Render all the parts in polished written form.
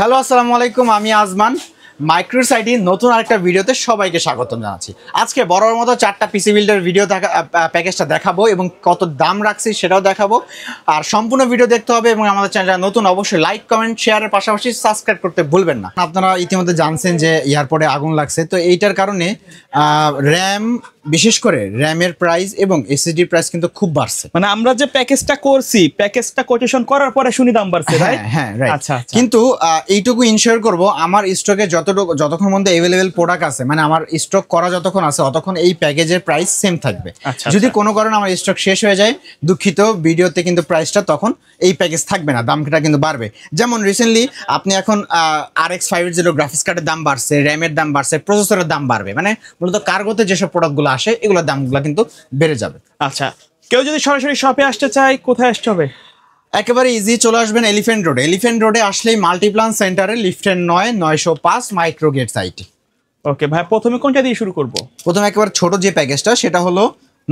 Hello আসসালামু আলাইকুম, আমি আজমান। মাইক্রোস আইডি নতুন আরেকটা ভিডিওতে সবাইকে স্বাগতম জানাচ্ছি। আজকে বড়র মতো 4টা পিসি বিল্ডার ভিডিও প্যাকেজটা দেখাবো এবং কত দাম রাখছি সেটাও দেখাবো। আর সম্পূর্ণ ভিডিও দেখতে হবে এবং আমাদের চ্যানেল নতুন অবশ্যই লাইক কমেন্ট শেয়ারের পাশাপাশি সাবস্ক্রাইব করতে ভুলবেন না। আপনারা ইতিমধ্যে জানছেন যে এয়ারপোর্টে আগুন লাগছে, তো এইটার কারণে র্যাম, বিশেষ করে র্যামের প্রাইস এবং এসএসডি প্রাইস কিন্তু খুব বাড়ছে। মানে আমরা যে প্যাকেজটা করছি, প্যাকেজটা কোটেশন করার পরে শুনি দাম বাড়ছে, রাইট? হ্যাঁ রাইট। আচ্ছা, কিন্তু এইটুকু ইনশিওর করব আমার স্টকে যতক্ষণ মধ্যে अवेलेबल প্রোডাক্ট আছে, মানে আমার স্টক করা যতক্ষণ আছে ততক্ষণ এই প্যাকেজের প্রাইস সেম থাকবে। যদি কোনো কারণে আমার স্টক শেষ হয়ে যায়, দুঃখিত, ভিডিওতে কিন্তু প্রাইসটা তখন এই প্যাকেজ থাকবে না, দামটা কিন্তু বাড়বে। যেমন রিসেন্টলি আপনি এখন RX 580 গ্রাফিক্স কার্ডের দাম বাড়ছে, র্যামের দাম বাড়ছে, প্রসেসরের দাম বাড়বে, মানে মূলত কার্গোতে যেসব প্রোডাক্টগুলো আসে এগুলোর দামগুলো কিন্তু বেড়ে যাবে। আচ্ছা, কেউ যদি সরাসরি শপে আসতে চায় কোথায় আসতে হবে? একেবারে ইজি, চলে আসবেন এলিফ্যান্ট রোডে। এলিফ্যান্ট রোডে আসলেই মাল্টিপ্লান সেন্টারে লিফটের 905 মাইক্রো গেট সাইটে। ওকে ভাই, প্রথমে কোনটা দিয়ে শুরু করব? প্রথমে একেবারে ছোট যে প্যাকেজটা সেটা হলো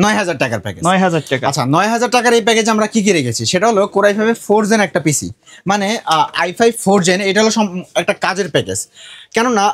9000 টাকার প্যাকেজ। 9000 টাকা। আচ্ছা, 9000 টাকার এই প্যাকেজ আমরা কি কি রেখেছি সেটা হলো Core i5 4 জেন একটা পিসি, মানে i5 4 জেন। এটা হলো একটা কাজের প্যাকেজ, কেননা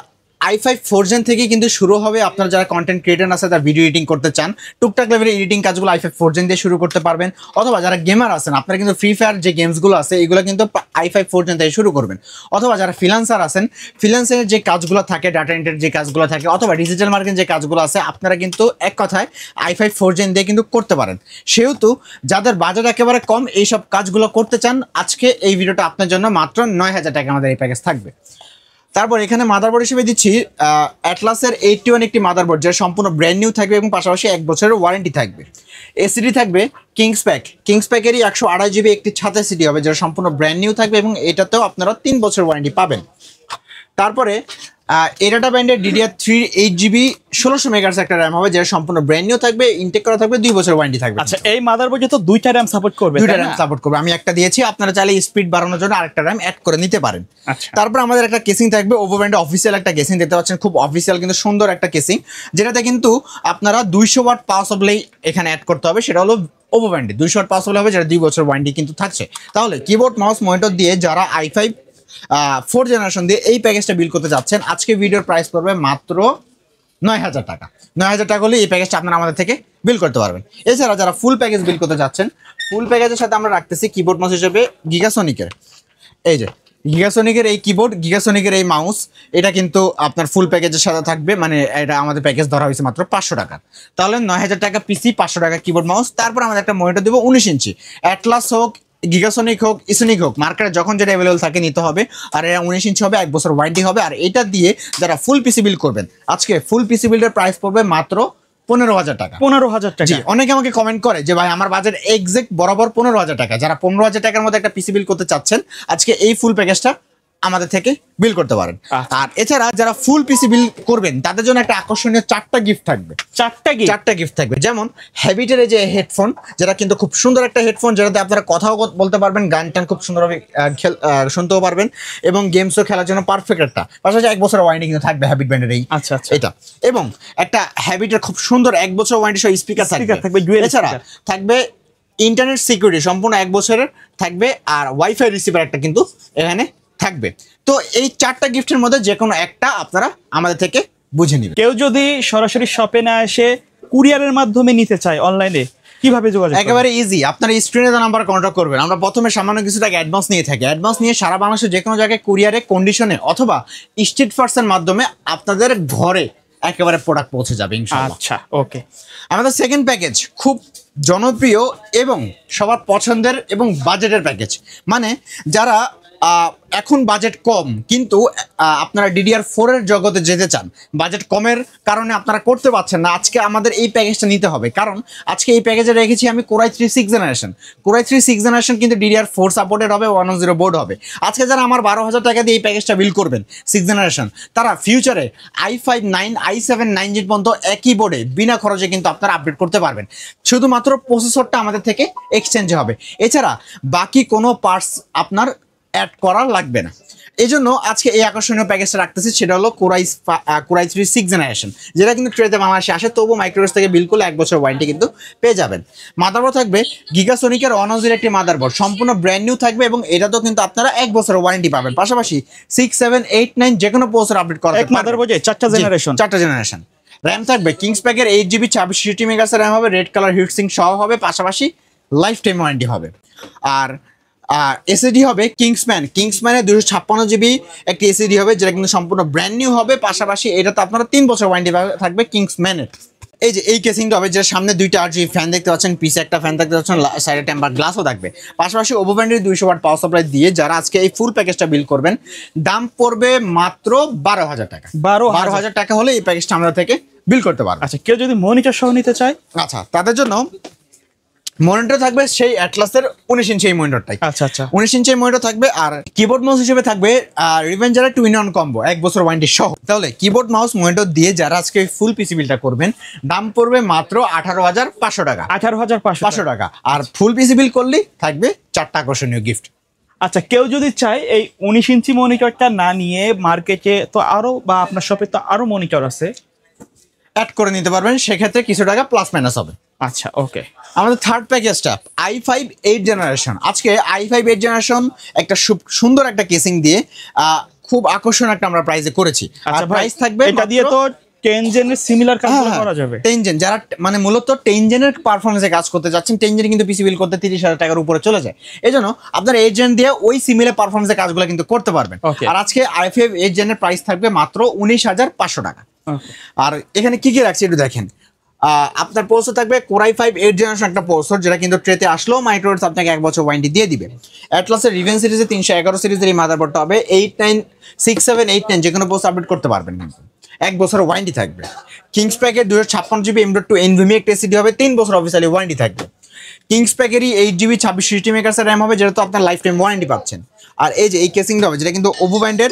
i5 4 জেন থেকে কিন্তু শুরু হবে। আপনার যারা কন্টেন্ট ক্রিয়েটর আছে, তারা ভিডিও এডিটিং করতে চান, টুকটাক লেভেলের এডিটিং কাজগুলো i5 4 জেন দিয়ে শুরু করতে পারবেন। অথবা যারা গেমার আছেন, আপনারা কিন্তু ফ্রি ফায়ার যে গেমসগুলো আছে এগুলো কিন্তু i5 4 জেন থেকে শুরু করবেন। অথবা যারা ফ্রিল্যান্সার আছেন, ফ্রিল্যান্সিংয়ের যে কাজগুলো থাকে, ডাটা এন্ট্রির যে কাজগুলো থাকে, অথবা ডিজিটাল মার্কেটিং যে কাজগুলো আছে, আপনারা কিন্তু এক কথায় i5 4 জেন দিয়ে কিন্তু করতে পারেন। সেহেতু যাদের বাজেট একেবারে কম, এইসব কাজগুলো করতে চান, আজকে এই ভিডিওটা আপনার জন্য মাত্র 9000 টাকা আমাদের এই প্যাকেজ থাকবে। তারপর এখানে মাদারবোর্ড হিসেবে দিচ্ছি অ্যাটলাসের 81 একটি মাদারবোর্ড, যেটা সম্পূর্ণ ব্র্যান্ড নিউ থাকবে এবং পাশাপাশি 1 বছরের ওয়ারেন্টি থাকবে। এসিডি থাকবে কিংস প্যাকেরই 128 জিবি একটি ছাতা এসিডি হবে, যেটা সম্পূর্ণ ব্র্যান্ড নিউ থাকবে এবং এটাতেও আপনারা 3 বছর ওয়ারেন্টি পাবেন। তারপরে এরাটা ব্র্যান্ডের DDR3 8GB 1600 মেগাহার্টজ একটা র্যাম হবে, যেটা সম্পূর্ণ ব্র্যান্ড নিউ থাকবে, ইনটেক করা থাকবে, 2 বছর ওয়ারেন্টি থাকবে। আচ্ছা, এই মাদারবোর্ডে তো দুইটা র্যাম সাপোর্ট করবে, দুইটা র্যাম সাপোর্ট করবে। আমি একটা দিয়েছি, আপনারা চাইলে স্পিড বাড়ানোর জন্য আরেকটা র্যাম অ্যাড করে নিতে পারেন। তারপর আমাদের একটা কেসিং থাকবে, ওভো ব্র্যান্ডের অফিসিয়াল একটা কেসিং দেখতে পাচ্ছেন, খুব অফিসিয়াল কিন্তু সুন্দর একটা কেসিং, যেটাতে কিন্তু আপনারা 200 ওয়াট পাওয়ার সাপ্লাই এখানে অ্যাড করতে হবে। সেটা হলো ওভো ব্র্যান্ডে 200 ওয়াট পাওয়ার সাপ্লাই হবে, যেটা 2 বছর ওয়ারেন্টি কিন্তু থাকছে। তাহলে কিবোর্ড মাউস মনিটর দিয়ে যারা i5 4 জেনারেশন দিয়ে এই প্যাকেজটা বিল করতে যাচ্ছেন, আজকে ভিডিওর প্রাইস পড়বে মাত্র 9000 টাকা। 9000 টাকা হলে এই প্যাকেজটা আপনারা আমাদের থেকে বিল করতে পারবেন। এছাড়া যারা ফুল প্যাকেজ বিল করতে যাচ্ছেন, ফুল প্যাকেজের সাথে আমরা রাখতেছি কিবোর্ড মাউস হিসেবে গিগাসনিকের, এই যে গিগাসনিকের এই কিবোর্ড, গিগাসনিকের এই মাউস, এটা কিন্তু আপনার ফুল প্যাকেজের সাথে থাকবে। মানে এটা আমাদের প্যাকেজ ধরা হয়েছে মাত্র 500 টাকা। তাহলে 9000 টাকা পিসি, 500 টাকা কিবোর্ড মাউস। তারপর আমাদের একটা মনিটর দেবো 19 ইঞ্চি, অ্যাটলাস হোক, গিগাসনিক হোক, ইসনিক হোক, মার্কেটে যখন যেটা অ্যাভেলেবল থাকে নিতে হবে। আর এটা 19 ইঞ্চি হবে, 1 বছর ওয়ারেন্টি হবে। আর এটা দিয়ে যারা ফুল পিসি বিল করবেন, আজকে ফুল পিসি বিল্ডের প্রাইস পড়বে মাত্র 15000 টাকা। 15000 টাকা। জি, অনেকে আমাকে কমেন্ট করে যে ভাই আমার বাজেট এক্সাক্ট বরাবর 15000 টাকা। যারা 15000 টাকার মধ্যে একটা পিসি বিল করতে চাচ্ছেন, আজকে এই ফুল প্যাকেজটা আমাদের থেকে বিল করতে পারেন। আর এছাড়া যারা ফুল পিসি বিল করবেন, তাদের জন্য একটা আকর্ষণীয় 4টা গিফট থাকবে। 4টা গিফট থাকবে। যেমন হ্যাবিটের এই যে হেডফোন, যেটা কিন্তু খুব সুন্দর একটা হেডফোন, যেটাতে আপনারা কথাও বলতে পারবেন, গান টান খুব সুন্দরভাবে শুনতেও পারবেন এবং গেমসও খেলার জন্য পারফেক্ট একটা। পাশাপাশি 1 বছর ওয়ারেন্টি কিন্তু থাকবে হ্যাবিট ব্র্যান্ডের এই এটা। এবং একটা হ্যাবিটের খুব সুন্দর 1 বছর ওয়ারেন্টি সহ স্পিকার থাকবে। এছাড়া থাকবে ইন্টারনেট সিকিউরিটি সম্পূর্ণ 1 বছরের থাকবে, আর ওয়াইফাই রিসিভার একটা কিন্তু এখানে থাকবে। তো এই 4টা গিফটের মধ্যে যে কোনো একটা আপনারা আমাদের থেকে বুঝে নেবেন। কেউ যদি সরাসরি শপে না এসে কুরিয়ারের মাধ্যমে নিতে চায়, অনলাইনে কিভাবে যোগাযোগ? একেবারে ইজি, আপনারা স্ক্রিনে যে নাম্বার কন্ট্যাক্ট করবেন। আমরা প্রথমে সামান্য কিছু টাকা অ্যাডভান্স নিয়ে থাকি। অ্যাডভান্স নিয়ে সারা বাংলাদেশের যে কোনো জায়গায় কুরিয়ারে কন্ডিশনে অথবা স্ট্রিট ফার্সের মাধ্যমে আপনাদের ঘরে একেবারে প্রোডাক্ট পৌঁছে যাবে ইনশাআল্লাহ। আচ্ছা, ওকে। আমাদের সেকেন্ড প্যাকেজ খুব জনপ্রিয় এবং সবার পছন্দের এবং বাজেটের প্যাকেজ, মানে যারা এখন বাজেট কম কিন্তু আপনারা DDR4 এর জগতে যেতে চান, বাজেট কমের কারণে আপনারা করতে পারছেন না, আজকে আমাদের এই প্যাকেজটা নিতে হবে। কারণ আজকে এই প্যাকেজে রেখেছি আমি Core i3 6 generation. Core i3 6 generation কিন্তু DDR4 সাপোর্টেড হবে, 110 বোর্ড হবে। আজকে যারা আমার 12000 টাকা দিয়ে এই প্যাকেজটা বিল করবেন 6 জেনারেশন, তারা ফিউচারে i5 9 i7 9 পর্যন্ত একই বোর্ডে বিনা খরচে কিন্তু আপনারা আপডেট করতে পারবেন। শুধুমাত্র প্রসেসরটা আমাদের থেকে এক্সচেঞ্জ হবে। এছাড়া বাকি কোনো পার্টস আপনার অ্যাড করা লাগবে না। এই জন্য আজকে এই আকর্ষণীয় প্যাকেজটা রাখতেছি, সেটা হলো কোরাই 3 6th জেনারেশন, যেটা কিন্তু ট্রেতে বাংলাদেশে আসে, তবু মাইক্রোওয়েভ থেকে বিল করলে 1 বছর ওয়ারেন্টি কিন্তু পেয়ে যাবেন। মাদারবোর্ড থাকবে গিগাসোনিকের 1 একটি মাদারবোর্ড, সম্পূর্ণ ব্র্যান্ড নিউ থাকবে এবং এটাতেও কিন্তু আপনারা 1 বছর ওয়ারেন্টি পাবেন। পাশাপাশি 6, 7, 8, 9 যে কোনো প্রসেসর আপডেট করা এক মাদারবোর্ডে 4টা জেনারেশন। র্যাম থাকবে কিংস প্যাকের 8GB 26 মেগাহার্টজ র্যাম হবে, রেড কালার হিটসিঙ্ক সহ হবে, পাশাপাশি লাইফ টাইম ওয়ারেন্টি হবে। আর এসএসডি হবে কিংসম্যানের 256GB একটি এসএসডি হবে, যেটা কিন্তু সম্পূর্ণ ব্র্যান্ড নিউ হবে। পাশাপাশি এটাতে আপনারা 3 বছর ওয়ারেন্টি থাকবে কিংসম্যানের। এই যে এই কেসিংটা হবে, যেটা সামনে 2টা RGB ফ্যান দেখতে পাচ্ছেন, পিছে একটা ফ্যান দেখতে পাচ্ছেন, সাইডে টেম্পার গ্লাসও থাকবে। পাশাপাশি ওভো ব্র্যান্ডের 200 ওয়াট পাওয়ার সাপ্লাই দিয়ে যারা আজকে এই ফুল প্যাকেজটা বিল করবেন, দাম পড়বে মাত্র 12,000 টাকা। 12,000 টাকা হলে এই প্যাকেজটা আমাদের থেকে বিল করতে পারবে। আচ্ছা, কেউ যদি মনিটর সহ নিতে চায়, আচ্ছা তাদের জন্য মনিটর থাকবে সেই অ্যাটলাসের 19 ইঞ্চি এই মনিটরটাই। আচ্ছা 19 ইঞ্চি মনিটর থাকবে। আর কিবোর্ড মাউস হিসেবে থাকবে রিভেঞ্জারের 2-in-1 কম্বো 1 বছর ওয়ারেন্টি সহ। তাহলে কিবোর্ড মাউস মনিটর দিয়ে যারা আজকে ফুল পিসি বিলটা করবেন, দাম পড়বে মাত্র 18,500 টাকা। 18,500 টাকা। আর ফুল পিসি বিল করলেই থাকবে 4টা আকর্ষণীয় গিফট। আচ্ছা, কেউ যদি চায় এই 19 ইঞ্চি মনিটরটা না নিয়ে মার্কেটে তো আরো বা আপনার শপে তো আরো মনিটর আছে, অ্যাড করে নিতে পারবেন, সেক্ষেত্রে কিছু টাকা প্লাস মাইনাস হবে। আচ্ছা ওকে। আমাদের থার্ড প্যাকেজটা i5 8 জেনারেশন। আজকে i5 8 জেনারেশন একটা সুন্দর একটা কেসিং দিয়ে খুব আকর্ষণীয় একটা আমরা প্রাইসে করেছি। আর প্রাইস থাকবে এটা দিয়ে তো 10 জেনের সিমিলার কাজ করা যাবে। 10 জেন যারা মানে মূলত 10 জেনের পারফরমেন্সে কাজ করতে যাচ্ছেন, 10 জেন কিন্তু পিসি বিল করতে 30,000 টাকার উপরে চলে যায়। এজন্য আপনার 8 জেন দিয়ে ওই সিমিলার পারফরমেন্সের কাজগুলো কিন্তু করতে পারবেন। আর আজকে i5 8 জেনের প্রাইস থাকবে মাত্র 19,500 টাকা। আর এখানে কি কি রাখছি একটু দেখেন। আপনার প্রসেসর থাকবে কোরাই 5 8 জেনারেশন একটা প্রসেসর, যেটা কিন্তু ট্রেতে আসলেও মাইক্রোওয়েভ আপনাকে 1 বছর ওয়ারেন্টি দিয়ে দিবে। অ্যাটলাসের রিভেন সিরিজে 311 সিরিজের এই মাদারবোর্ডটা হবে। 8, 9, 6, 7, 8, 9 যে কোনো প্রসেসর আপডেট করতে পারবেন, কিন্তু 1 বছর ওয়ারেন্টি থাকবে। কিংস প্যাকের 256GB M.2 NVMe একটা এসএসডি হবে, 3 বছর অফিসিয়ালি ওয়ারেন্টি থাকবে। কিংস প্যাকেরই 8GB 26 মেগাহার্টজ র্যাম হবে, যেটা তো আপনার লাইফ টাইম ওয়ারেন্টি পাচ্ছেন। আর এই যে এই কেসিংটা হবে, যেটা কিন্তু ওভো ব্র্যান্ডের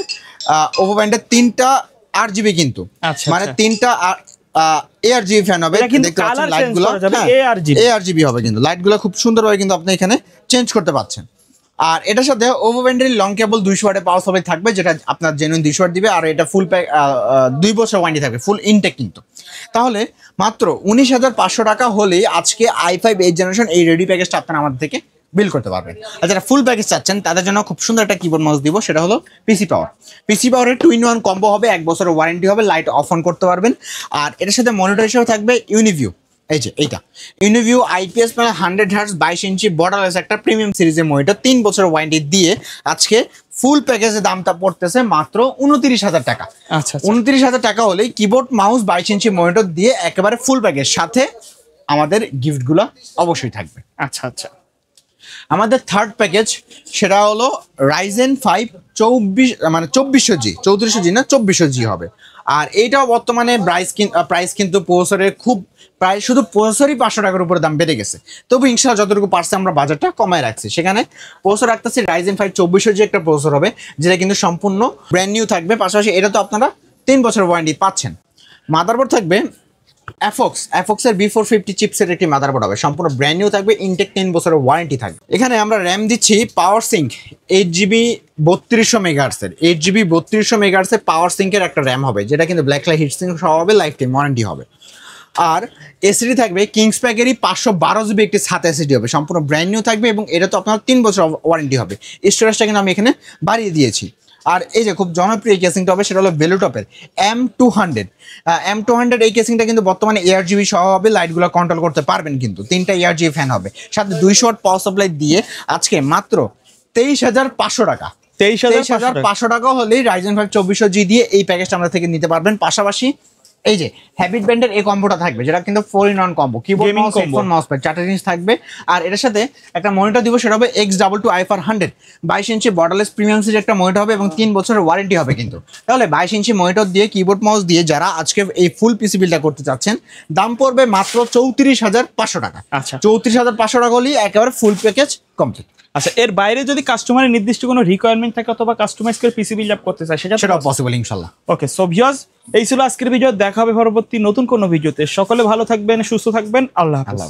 3টা RGB কিন্তু, মানে 3টা ARGB ফ্যান হবে। দেখতে পাচ্ছেন লাইটগুলো ARGB হবে, কিন্তু লাইটগুলো খুব সুন্দরভাবে কিন্তু আপনি এখানে চেঞ্জ করতে পারছেন। আর এটার সাথে ওভো ব্র্যান্ডের লং কেবল 200 ওয়াটের পাওয়ার সাপ্লাই থাকবে, যেটা আপনার জেনুইন 200 ওয়াট দিবে। আর এটা ফুল 2 বছর ওয়ারেন্টি থাকবে, ফুল ইনটেক কিন্তু। তাহলে মাত্র 19,500 টাকা হলেই আজকে i5 8 জেনারেশন এই রেডি প্যাকেজটা আপনারা আমাদের থেকে বিল করতে পারবেন। আর যারা ফুল প্যাকেজ চাচ্ছেন তাদের জন্য খুব সুন্দর একটা কিবোর্ড মাউস দিব, সেটা হলো পিসি পাওয়ারের 2-in-1 কম্বো হবে, 1 বছরের ওয়ারেন্টি হবে, লাইট অফ অন করতে পারবেন। আর এটার সাথে মনিটর হিসেবে থাকবে ইউনিভিউ, এই যে এইটা ইউনিভিউ IPS প্যানেল 100 Hz 22 ইঞ্চি বর্ডারলেস একটা প্রিমিয়াম সিরিজের মনিটর, 3 বছরের ওয়ারেন্টি দিয়ে আজকে ফুল প্যাকেজের দামটা পড়তেছে মাত্র 29,000 টাকা। 29,000 টাকা হলেই কিবোর্ড মাউস 22 ইঞ্চি মনিটর দিয়ে একেবারে ফুল প্যাকেজ, সাথে আমাদের গিফটগুলো অবশ্যই থাকবে। আচ্ছা আমাদের থার্ড প্যাকেজ সেটা হলো Ryzen 5 2400G 3400G না 2400G হবে। আর এইটাও বর্তমানে প্রাইস কিন্তু প্রসেসরের খুব প্রায় শুধু প্রসেসরই 500 টাকার উপরে দাম বেড়ে গেছে, তবু ইনশাআল্লাহ যতটুকু পারছে আমরা বাজারটা কমায় রাখছি। সেখানে প্রসেসর রাখতেছি Ryzen 5 2400G একটা প্রসেসর হবে, যেটা কিন্তু সম্পূর্ণ ব্র্যান্ড নিউ থাকবে। পাশাপাশি এটা তো আপনারা 3 বছর ওয়ারেন্টি পাচ্ছেন। মাদারবোর্ড থাকবে অ্যাফক্সের B450 চিপসের একটি মাদারবোর্ড হবে, সম্পূর্ণ ব্র্যান্ড নিউ থাকবে, ইনটেক 10 বছরের ওয়ারেন্টি থাকবে। এখানে আমরা র্যাম দিচ্ছি পাওয়ার সিঙ্ক 8GB 3200 মেগাহার্টজের 8GB 3200 মেগাহার্টজের পাওয়ার সিঙ্কের একটা র্যাম হবে, যেটা কিন্তু ব্ল্যাক লাইট হিট সিঙ্ক সহ হবে, লাইফ টাইম ওয়ারেন্টি হবে। আর এসএসডি থাকবে কিংস প্যাকেরই 512GB একটি 7 এসএসডি হবে, সম্পূর্ণ ব্র্যান্ড নিউ থাকবে এবং এটা তো আপনার 3 বছর ওয়ারেন্টি হবে। স্টোরেজটা কিন্তু আমি এখানে বাড়িয়ে দিয়েছি। আর এই যে খুব জনপ্রিয় কেসিংটা হবে, সেটা হলো ভেলুটপের M200 এই কেসিংটা কিন্তু বর্তমানে ARGB সহ হবে, লাইটগুলো কন্ট্রোল করতে পারবেন, কিন্তু 3টা ARGB ফ্যান হবে, সাথে 200 ওয়াট পাওয়ার সাপ্লাই দিয়ে আজকে মাত্র 23,500 টাকা। 23,500 টাকা হলেই Ryzen 5 2400G দিয়ে এই প্যাকেজটা আমরা থেকে নিতে পারবেন। পাশাপাশি এই যে হ্যাবিট ব্যান্ডের এই কম্বোটা থাকবে, যেটা কিন্তু 4-in-1 combo, keyboard mouse headphone mouse pad 4টা জিনিস থাকবে। আর এটার সাথে একটা মনিটর দিব, সেটা হবে X22 IFR 100 22 ইঞ্চি বর্ডারলেস প্রিমিয়াম সিরিজ একটা মনিটর হবে এবং 3 বছরের ওয়ারেন্টি হবে কিন্তু। তাহলে 22 ইঞ্চি মনিটর দিয়ে কিবোর্ড মাউস দিয়ে যারা আজকে এই ফুল পিসি বিলটা করতে চাচ্ছেন, দাম পড়বে মাত্র 34,500 টাকা। আচ্ছা 34,500 টাকা হলেই একেবারে ফুল প্যাকেজ কমপ্লিট। আচ্ছা, এর বাইরে যদি কাস্টমারের নির্দিষ্ট কোনো রিকোয়ারমেন্ট থাকে অথবা কাস্টমাইজ করে পিসি বিল্ড আপ করতে চায়, সেটা পসিবল ইনশাআল্লাহ। ওকে, সো ভিউয়ার্স, এই ছিল আজকের ভিডিও। দেখা হবে পরবর্তী নতুন কোনো ভিডিওতে। সকলে ভালো থাকবেন, সুস্থ থাকবেন। আল্লাহ হাফেজ।